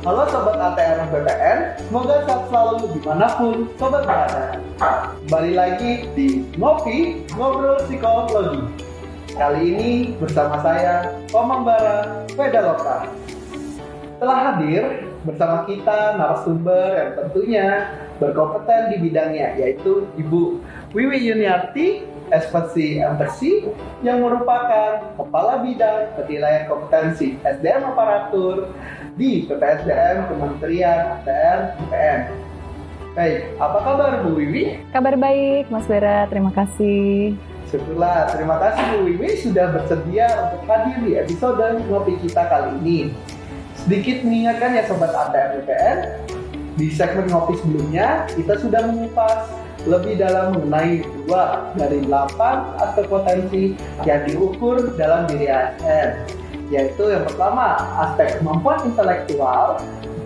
Halo Sobat ATR BPN, semoga sehat selalu dimanapun Sobat berada. Kembali lagi di Ngopi Ngobrol Psikologi. Kali ini bersama saya, Komang Bara, Pedaloka. Telah hadir bersama kita narasumber yang tentunya berkompeten di bidangnya, yaitu Ibu Wiwi Yuniarti, Ekspresi Empati, yang merupakan Kepala Bidang Penilaian Kompetensi SDM Aparatur di PPSDM Kementerian ATR BPN. Baik, apa kabar Bu Wiwi? Kabar baik, Mas Bara, terima kasih. Syukurlah, terima kasih Bu Wiwi sudah bersedia untuk hadir di episode Ngopi kita kali ini. Sedikit mengingatkan ya Sobat ATR BPN, di segmen Ngopi sebelumnya kita sudah mengupas lebih dalam mengenai 2 dari 8 aspek potensi yang diukur dalam diri ASN, yaitu yang pertama aspek kemampuan intelektual,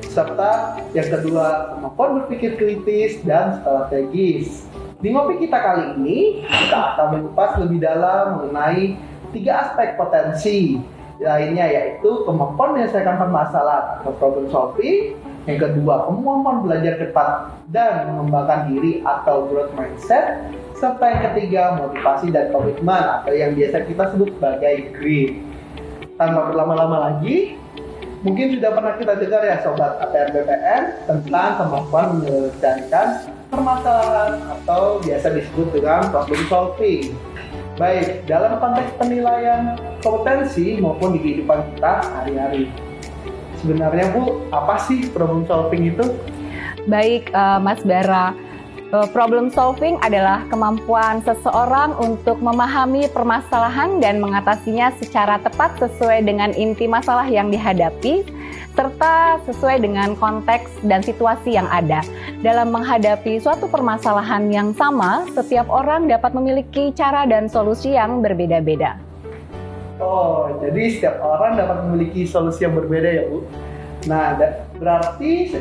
serta yang kedua kemampuan berpikir kritis dan strategis. Di Ngopi kita kali ini kita akan mengupas lebih dalam mengenai 3 aspek potensi lainnya, yaitu kemampuan menyelesaikan permasalahan atau problem solving, yang kedua kemampuan belajar cepat dan mengembangkan diri atau growth mindset, serta yang ketiga motivasi dan komitmen atau yang biasa kita sebut sebagai grit. Tanpa berlama-lama lagi, mungkin sudah pernah kita dengar ya Sobat ATR BPN tentang kemampuan menyelesaikan permasalahan atau biasa disebut dengan problem solving. Baik dalam konteks penilaian kompetensi maupun di kehidupan kita sehari-hari. Sebenarnya Bu, apa sih problem solving itu? Baik, Mas Bara. Problem solving adalah kemampuan seseorang untuk memahami permasalahan dan mengatasinya secara tepat sesuai dengan inti masalah yang dihadapi, serta sesuai dengan konteks dan situasi yang ada. Dalam menghadapi suatu permasalahan yang sama, setiap orang dapat memiliki cara dan solusi yang berbeda-beda. Oh, jadi setiap orang dapat memiliki solusi yang berbeda ya Bu. Nah, berarti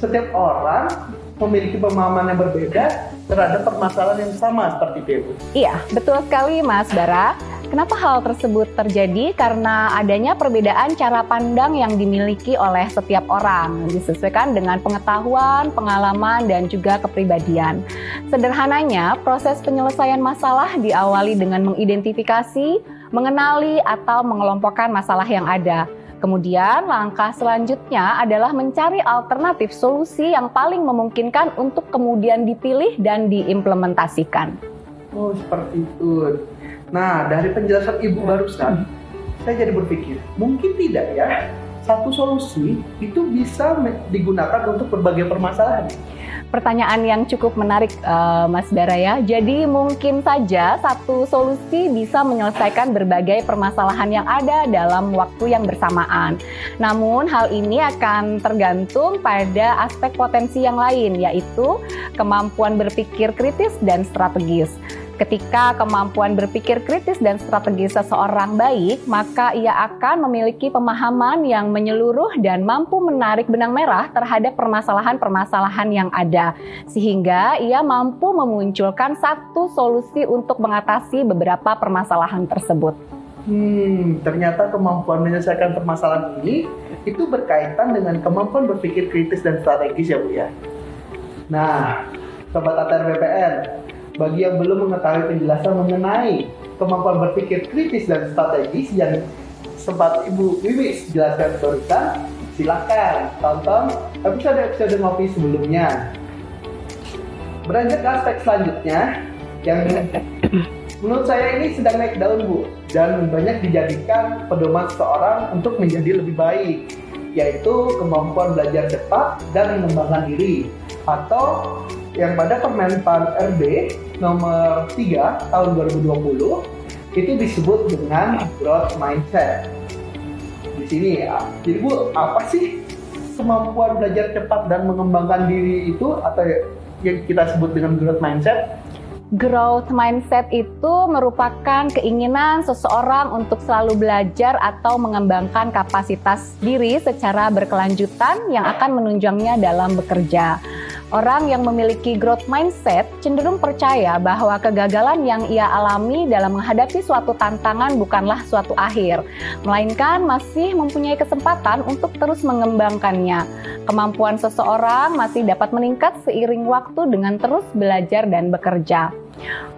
setiap orang memiliki pemahaman yang berbeda terhadap permasalahan yang sama seperti itu ya Bu? Iya, betul sekali Mas Bara. Kenapa hal tersebut terjadi? Karena adanya perbedaan cara pandang yang dimiliki oleh setiap orang, disesuaikan dengan pengetahuan, pengalaman, dan juga kepribadian. Sederhananya, proses penyelesaian masalah diawali dengan mengidentifikasi, mengenali, atau mengelompokkan masalah yang ada. Kemudian, langkah selanjutnya adalah mencari alternatif solusi yang paling memungkinkan untuk kemudian dipilih dan diimplementasikan. Oh, seperti itu. Nah, dari penjelasan Ibu barusan, saya jadi berpikir, mungkin tidak ya, satu solusi itu bisa digunakan untuk berbagai permasalahan. Pertanyaan yang cukup menarik Mas Bara ya. Jadi mungkin saja satu solusi bisa menyelesaikan berbagai permasalahan yang ada dalam waktu yang bersamaan. Namun hal ini akan tergantung pada aspek potensi yang lain, yaitu kemampuan berpikir kritis dan strategis. Ketika kemampuan berpikir kritis dan strategis seseorang baik, maka ia akan memiliki pemahaman yang menyeluruh dan mampu menarik benang merah terhadap permasalahan-permasalahan yang ada, sehingga ia mampu memunculkan satu solusi untuk mengatasi beberapa permasalahan tersebut. Ternyata kemampuan menyelesaikan permasalahan ini itu berkaitan dengan kemampuan berpikir kritis dan strategis ya Bu ya. Nah, Sobat ATR BPN, bagi yang belum mengetahui penjelasan mengenai kemampuan berpikir kritis dan strategis yang sempat Ibu Wiwi jelaskan barusan, silakan tonton episode Ngopi sebelumnya. Beranjak ke aspek selanjutnya yang menurut saya ini sedang naik daun Bu, dan banyak dijadikan pedoman seseorang untuk menjadi lebih baik, yaitu kemampuan belajar cepat dan mengembangkan diri, atau yang pada Permenpan RB nomor 3 tahun 2020 itu disebut dengan growth mindset. Di sini ya. Jadi Bu, apa sih kemampuan belajar cepat dan mengembangkan diri itu atau yang kita sebut dengan growth mindset? Growth mindset itu merupakan keinginan seseorang untuk selalu belajar atau mengembangkan kapasitas diri secara berkelanjutan yang akan menunjangnya dalam bekerja. Orang yang memiliki growth mindset cenderung percaya bahwa kegagalan yang ia alami dalam menghadapi suatu tantangan bukanlah suatu akhir, melainkan masih mempunyai kesempatan untuk terus mengembangkannya. Kemampuan seseorang masih dapat meningkat seiring waktu dengan terus belajar dan bekerja.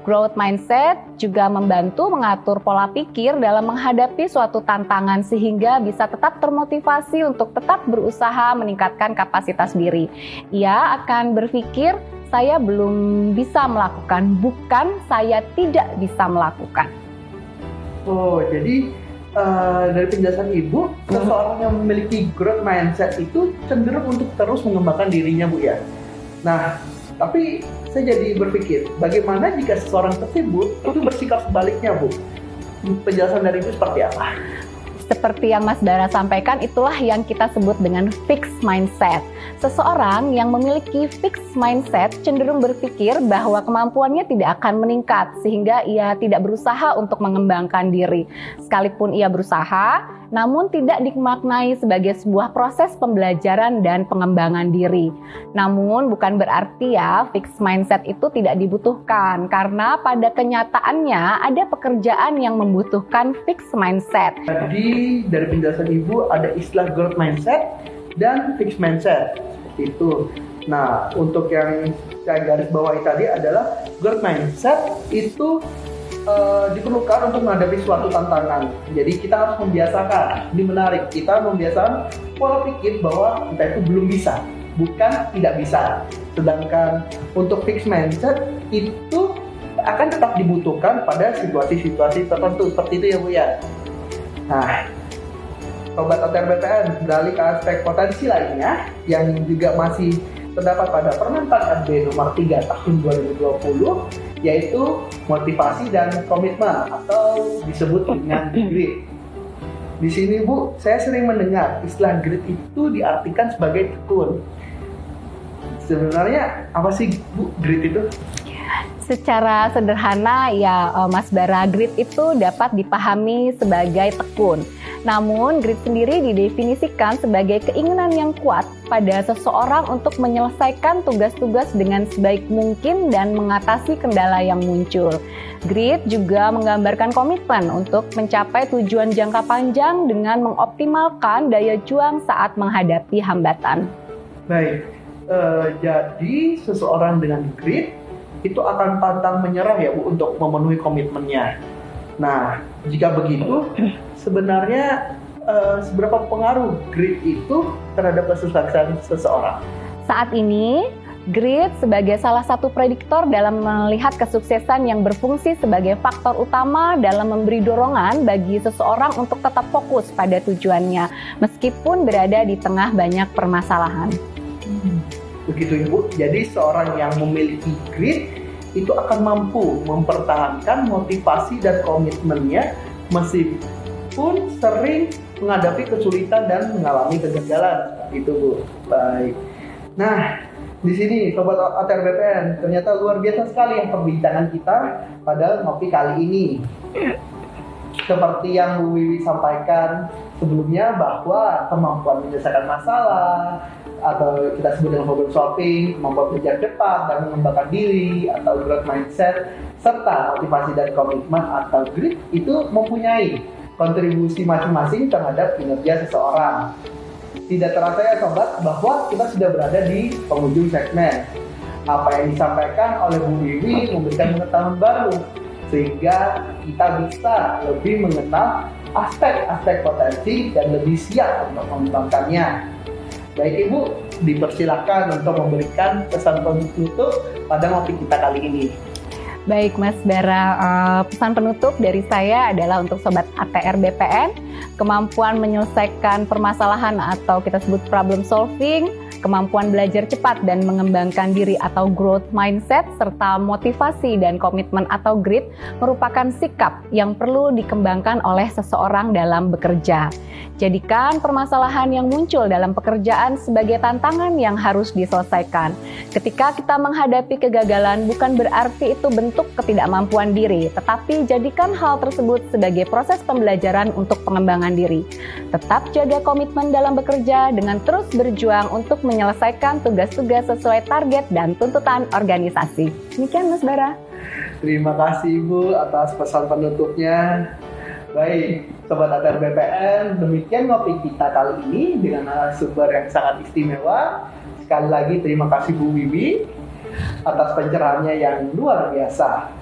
Growth mindset juga membantu mengatur pola pikir dalam menghadapi suatu tantangan sehingga bisa tetap termotivasi untuk tetap berusaha meningkatkan kapasitas diri. Ia akan berpikir, saya belum bisa melakukan, bukan saya tidak bisa melakukan. Oh, jadi dari penjelasan Ibu, seseorang yang memiliki growth mindset itu cenderung untuk terus mengembangkan dirinya, Bu ya. Nah, tapi saya jadi berpikir, bagaimana jika seseorang tersebut itu bersikap sebaliknya, Bu? Penjelasan dari Ibu seperti apa? Seperti yang Mas Bara sampaikan, itulah yang kita sebut dengan fixed mindset. Seseorang yang memiliki fixed mindset cenderung berpikir bahwa kemampuannya tidak akan meningkat, sehingga ia tidak berusaha untuk mengembangkan diri. Sekalipun ia berusaha, namun tidak dimaknai sebagai sebuah proses pembelajaran dan pengembangan diri. Namun bukan berarti ya fixed mindset itu tidak dibutuhkan, karena pada kenyataannya ada pekerjaan yang membutuhkan fixed mindset. Jadi dari penjelasan Ibu ada istilah growth mindset dan fixed mindset, seperti itu. Nah, untuk yang saya garis bawahi tadi adalah growth mindset itu diperlukan untuk menghadapi suatu tantangan. Jadi kita harus membiasakan, ini menarik, kita membiasakan pola pikir bahwa kita itu belum bisa, bukan tidak bisa. Sedangkan untuk fixed mindset itu akan tetap dibutuhkan pada situasi-situasi tertentu, seperti itu ya Bu ya. Nah, Sobat ATR BPN, beralih ke aspek potensi lainnya yang juga masih terdapat pada Permen RB nomor 3 tahun 2020, yaitu motivasi dan komitmen atau disebut dengan grit. Di sini Bu, saya sering mendengar istilah grit itu diartikan sebagai tekun. Sebenarnya apa sih Bu grit itu? Secara sederhana ya Mas Bara, grit itu dapat dipahami sebagai tekun. Namun grit sendiri didefinisikan sebagai keinginan yang kuat pada seseorang untuk menyelesaikan tugas-tugas dengan sebaik mungkin dan mengatasi kendala yang muncul. Grit juga menggambarkan komitmen untuk mencapai tujuan jangka panjang dengan mengoptimalkan daya juang saat menghadapi hambatan. Baik, jadi seseorang dengan grit itu akan pantang menyerah ya Bu untuk memenuhi komitmennya. Nah, jika begitu, sebenarnya seberapa pengaruh grit itu terhadap kesuksesan seseorang? Saat ini, grit sebagai salah satu prediktor dalam melihat kesuksesan yang berfungsi sebagai faktor utama dalam memberi dorongan bagi seseorang untuk tetap fokus pada tujuannya, meskipun berada di tengah banyak permasalahan. Begitu Ibu, jadi seorang yang memiliki grit itu akan mampu mempertahankan motivasi dan komitmennya meskipun sering menghadapi kesulitan dan mengalami kegagalan. Itu Bu. Baik. Nah, di sini Sobat ATR BPN, ternyata luar biasa sekali yang perbincangan kita pada ngopi kali ini. Seperti yang Bu Wiwi sampaikan sebelumnya bahwa kemampuan menyelesaikan masalah atau kita sebut dengan problem solving, kemampuan belajar cepat dan mengembangkan diri atau growth mindset, serta motivasi dan komitmen atau grit itu mempunyai kontribusi masing-masing terhadap kinerja seseorang. Tidak terasa ya Sobat bahwa kita sudah berada di penghujung segmen. Apa yang disampaikan oleh Bu Wiwi memberikan pengetahuan baru sehingga kita bisa lebih mengenal aspek-aspek potensi dan lebih siap untuk mengembangkannya. Baik Ibu, dipersilakan untuk memberikan pesan penutup pada ngopi kita kali ini. Baik Mas Bara, pesan penutup dari saya adalah untuk Sobat ATR BPN, kemampuan menyelesaikan permasalahan atau kita sebut problem solving, kemampuan belajar cepat dan mengembangkan diri atau growth mindset, serta motivasi dan komitmen atau grit merupakan sikap yang perlu dikembangkan oleh seseorang dalam bekerja. Jadikan permasalahan yang muncul dalam pekerjaan sebagai tantangan yang harus diselesaikan. Ketika kita menghadapi kegagalan, bukan berarti itu bentuk ketidakmampuan diri, tetapi jadikan hal tersebut sebagai proses pembelajaran untuk pengembangan diri. Tetap jaga komitmen dalam bekerja dengan terus berjuang untuk menyelesaikan tugas-tugas sesuai target dan tuntutan organisasi. Demikian Mas Bara. Terima kasih Ibu atas pesan penutupnya. Baik, Sobat ATR BPN, demikian ngopi kita kali ini dengan narasumber yang sangat istimewa. Sekali lagi terima kasih Bu Wiwi atas pencerahannya yang luar biasa.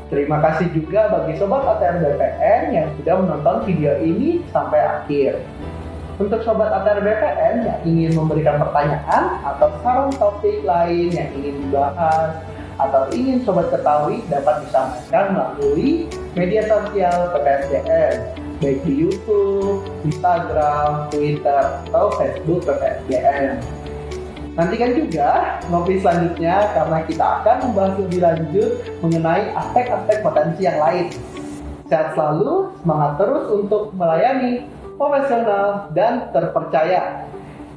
Terima kasih juga bagi Sobat ATR BPN yang sudah menonton video ini sampai akhir. Untuk Sobat ATR BPN yang ingin memberikan pertanyaan atau saran topik lain yang ingin dibahas, atau ingin Sobat ketahui dapat disampaikan melalui media sosial PPSDM, baik di YouTube, Instagram, Twitter, atau Facebook PPSDM. Nantikan juga ngopi selanjutnya karena kita akan membahas lebih lanjut mengenai aspek-aspek potensi yang lain. Sehat selalu, semangat terus untuk melayani, profesional, dan terpercaya.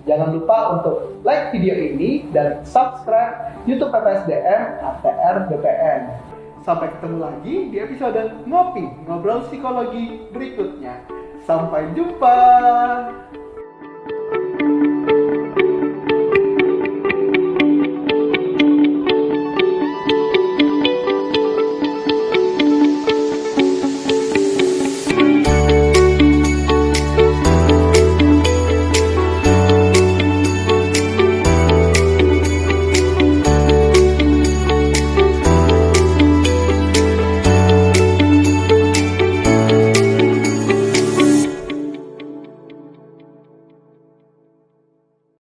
Jangan lupa untuk like video ini dan subscribe YouTube PPSDM ATR BPN. Sampai ketemu lagi di episode Ngopi, Ngobrol Psikologi berikutnya. Sampai jumpa.